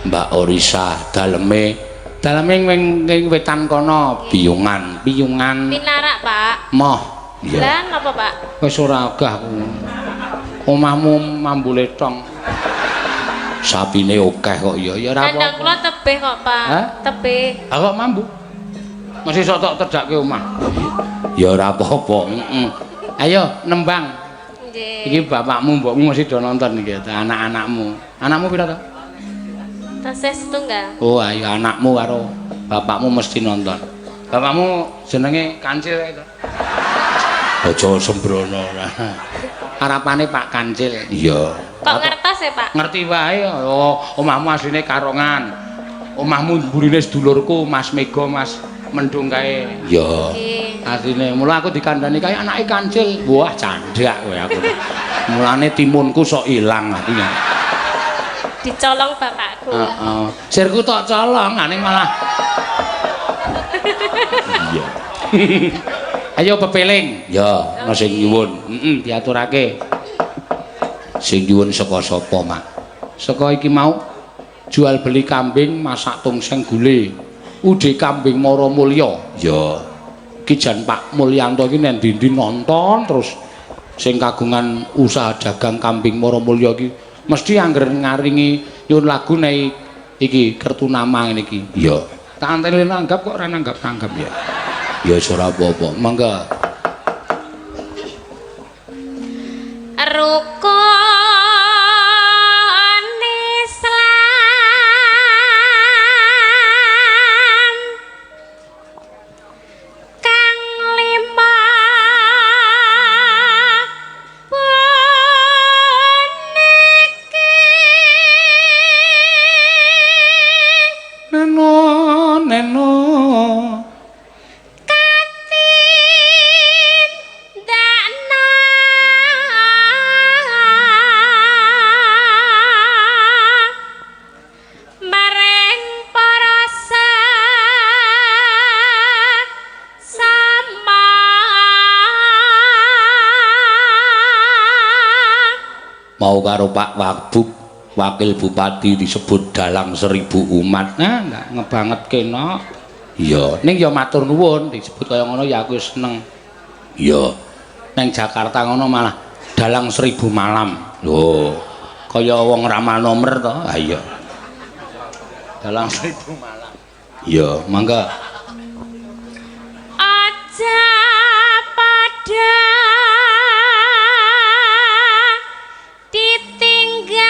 Mbak Orisa daleme ing wetan kono Piyungan. Pinarak, Pak. Moh. Iya. Lah napa, Pak? Wis ora agah ku. Omahmu mambule tong. Sapine akeh kok ya ora apa. Kandang kula tebih kok, Pak. Hah? Tebih. Ah kok mambu? Masih sok tok terjakke omah. Ya ora apa-apa. Ayo nembang. Nggih. Iki bapakmu, mbokmu mesti do nonton iki, anak-anakmu. Anakmu pira to? Tasih setunggal. Oh, ayo anakmu karo bapakmu mesti nonton. Bapakmu jenenge Kancil to? Aja sembrono. Harapane Pak Kancil. Iya. Kok ngertos ya, Pak? Ngerti wae. Oh, omahmu asline Karongan. Omahmu mburine sedulurku Mas Mega, Mas Mendung kae. Iya. Asline mula aku dikandani kae anake Kancil. Wah, candhak kowe aku. Mulane timunku sok ilang artinya. Dicolong bapakku. Heeh. Sirku tok colong, ning malah. Iya. Ayo pepeling. Ya, ana sing nyuwun. Diaturake. Sing nyuwun saka sapa, Mak? Saka iki mau jual beli kambing masak tongseng gule. Ude kambing Mara Mulya. Ya. Iki jan Pak Mulyanto iki nek ndi nonton terus sing kagungan usaha dagang kambing Mara Mulya iki mesti angger ngaringi nyuwun lagu nek iki Kertunama ngene iki. Iya. Tak antene nanggap kok ora nanggap-nanggap ya. Ya ora apa-apa. Mangga. Rukun Islam kang lima puniki Neno Dakna maring para sama mau karo Pak Wabuk Wakil Bupati disebut dalang 1000 umat. Nah, enggak ngebanget kena. Iya, ning ya matur nuwun disebut kaya ngono ya aku seneng. Iya. Ning Jakarta ngono malah dalang 1000 malam. Lho, kaya wong ramal nomer to. Ha iya. Dalang 1000 malam. Iya, mangga. aja pada ditinggalke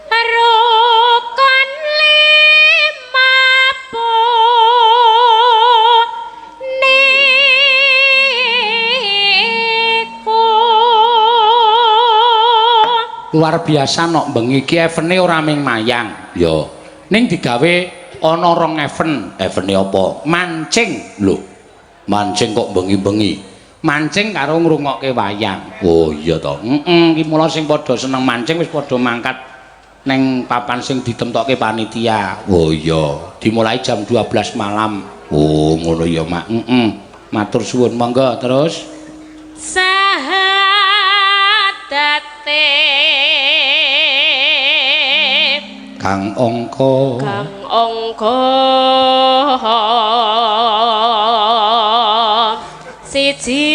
rukun lima puniku Luar biasa nok bengi iki evene ora ming mayang. Ya. Ning digawe ana 2 event. Evene apa? Mancing. Lho. Mancing kok bengi-bengi. Mancing karo ngrungokke wayang. Oh iya to. Iki mula sing padha seneng mancing wis padha mangkat ning papan sing ditemtokke panitia. Oh iya. Dimulai jam 12 malam. Oh ngono ya, Mak. Matur suwun monggo terus. Sahadate Kang angka siji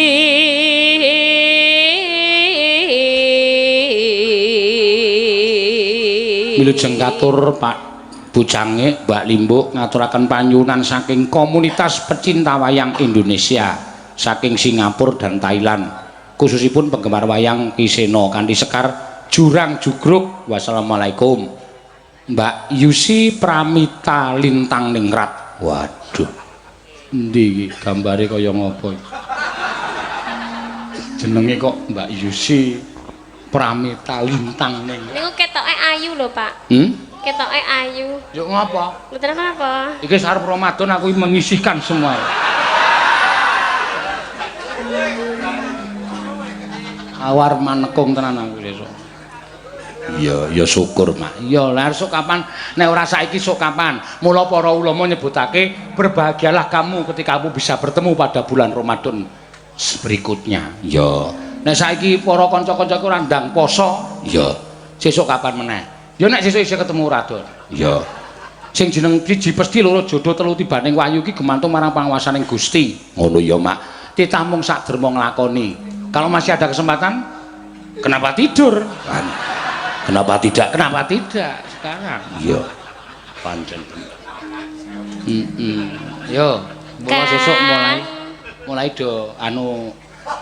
Wilujeng katur Pak Bujange Mbak Limbuk ngaturaken panyuwunan saking komunitas pecinta wayang Indonesia saking Singapura dan Thailand khususipun penggemar wayang Kiseno kanthi sekar Jurang Jugruk. Wassalamualaikum. Mbak Yusi Pramita Lintang Ningrat. Waduh. Endi iki gambare kaya ngopo iki? Jenenge kok Mbak Yusi Pramita Lintang Ningrat. niku ketoke ayu lho, Pak. Ketoke ayu. Yo ngapa? Mboten apa-apa. Iki sarep Ramadan aku menyisihkan semua. Awar manekung tenan aku sesuk. Iya, ya syukur, Mak. Iya, lah esuk kapan nek ora saiki sok kapan? Mula para ulama nyebutake berbahagialah kamu ketika kamu bisa bertemu pada bulan Ramadan berikutnya. Ya. Nek saiki para kanca-kancaku ora ndang poso, ya. Sesuk kapan meneh? Ya nek sesuk isih ketemu Radon. Ya. Sing jeneng siji pesti loro jodoh telu tibaning wayu iki gumantung marang panguwasaning Gusti. Ngono ya, Mak. Titah mung sak derma nglakoni. Kalau masih ada kesempatan, kenapa tidur? Kenapa tidak? Kenapa tidak sekarang? Iya. Pancen bener. Yo, mulai sesuk mulai do anu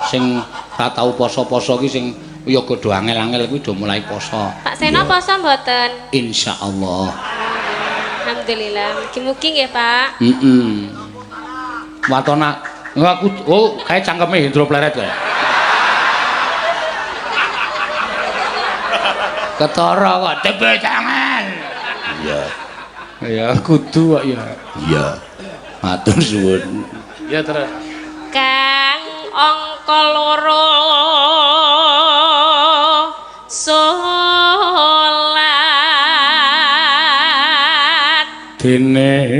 sing tak tau poso-poso ki sing ya godho angel-angel kuwi do mulai poso. Pak Seno poso mboten? Insyaallah. Alhamdulillah, mugi-mugi nggih, Pak. Watona aku kae cangkeme Hendro Pleret kae. Ketara kok tebe jangan. Iya. Ya kudu kok ya. Iya. Matur suwun. Ya terus. Kang angka loro dene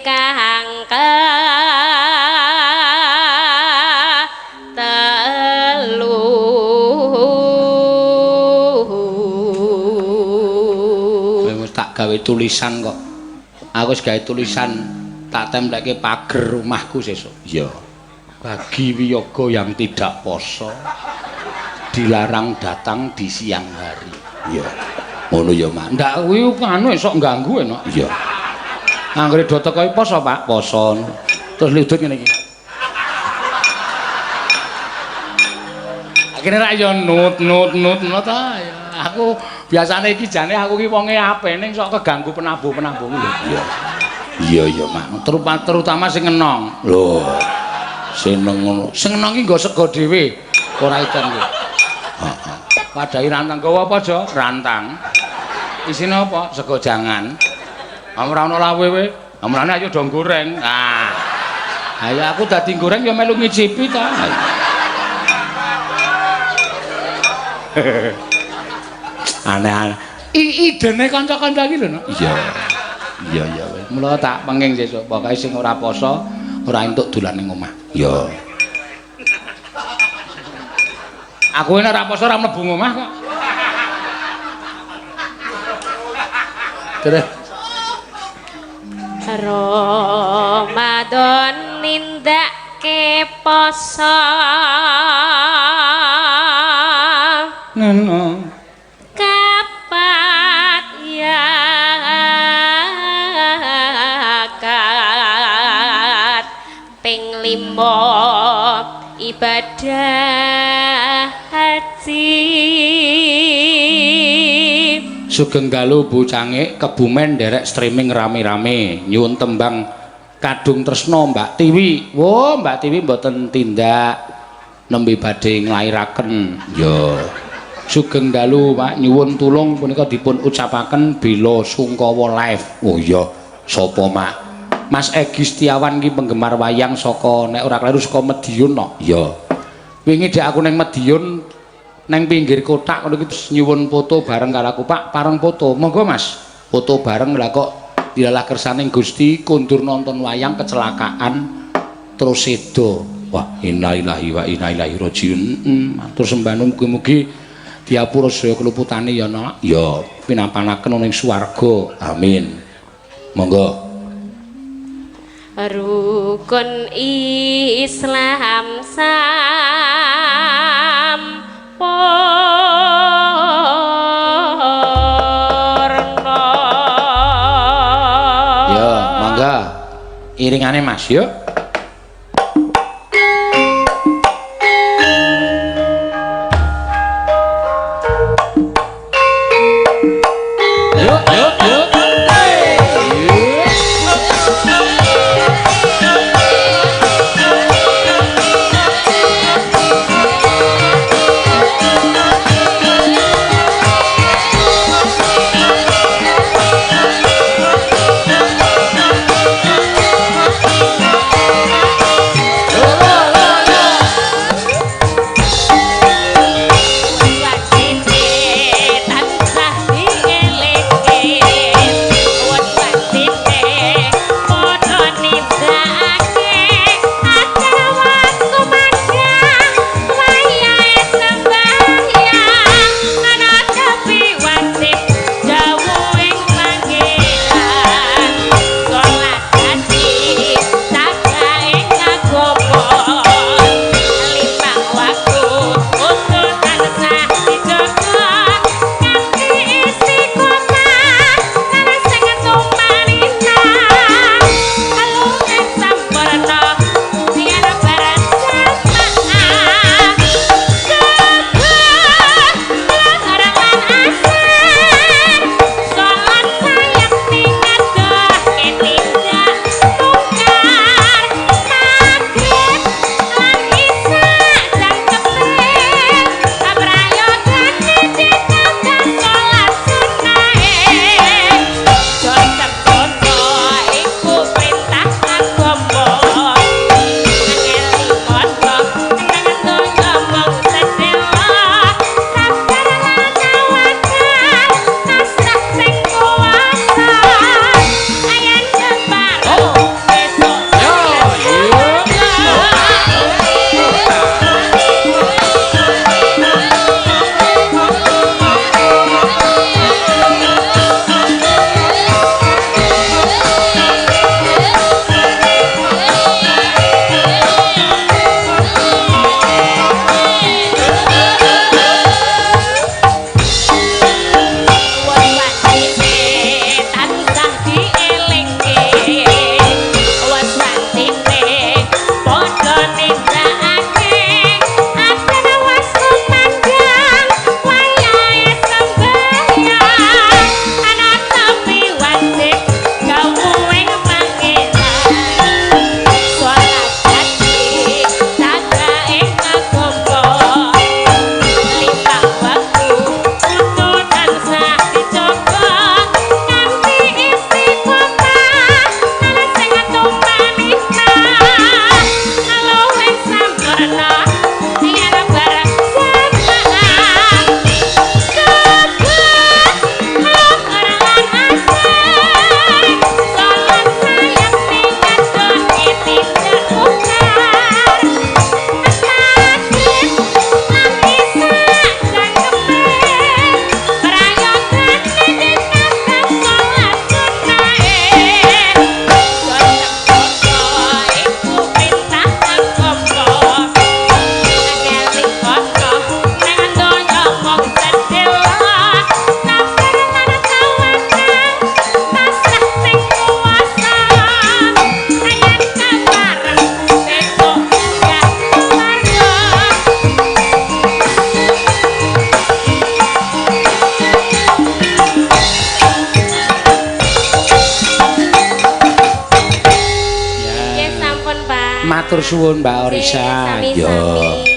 kang telu wis tak gawe tulisan kok aku wis gawe tulisan tak tempelke pager rumahku sesuk iya bagi wiyaga yang tidak poso dilarang datang di siang hari iya ngono ya Mak ndak kuwi anu sok ganggu enak iya anggere do teko poso Pak poso terus ludut ngene iki akhirnya ra yo nut ta ya aku biasane iki jane aku ki wonge apene sok keganggu penabuh-penabuh lho iya iya Mak terutama sing enong lho seneng ngono sing enong ki nggo sego dhewe ora ikan kuwi heeh padahal rantang gawa apa aja rantang isine apa sego jangan ora ono lawe we amrane ayo do goreng ayo aku dadi goreng ya melu ngicipi ta aneh-aneh idene kanca-kanca iki lho no iya mula tak penging sesuk pokoke sing ora poso ora entuk dolan ning omah iya aku nek ora poso ora mlebu omah kok terus Ramadan nindake poso ngono kapat ya kat ping 5 ibadah haji Sugeng dalu Bu Cangik Kebumen derek streaming rame-rame nyuwun tembang Kadung Tresno Mbak Tiwi. Wo Mbak Tiwi mboten tindak nembe badhe nglairaken. Yo. Sugeng dalu Pak nyuwun tulung punika dipun ucapaken Bela Sungkawa live. Oh iya, sapa Mak? Mas Egi Setiawan ki penggemar wayang saka nek ora kleru saka Madiun no. Iya. Wingi dek aku ning Madiun neng pinggir kotak ngono iki nyuwun foto bareng karo aku Pak pareng foto monggo Mas foto bareng lah kok dilalah kersaning Gusti kondur nonton wayang kecelakaan terus sedo wah innalillahi wa inna ilaihi rajiun matur sembah mugi-mugi diapura sedaya keluputane ya Nak ya pinampanaken ning swarga amin monggo rukun Islam ya mangga iringane Mas yuk Matur suwun Mbak Orisa. Sami-sami.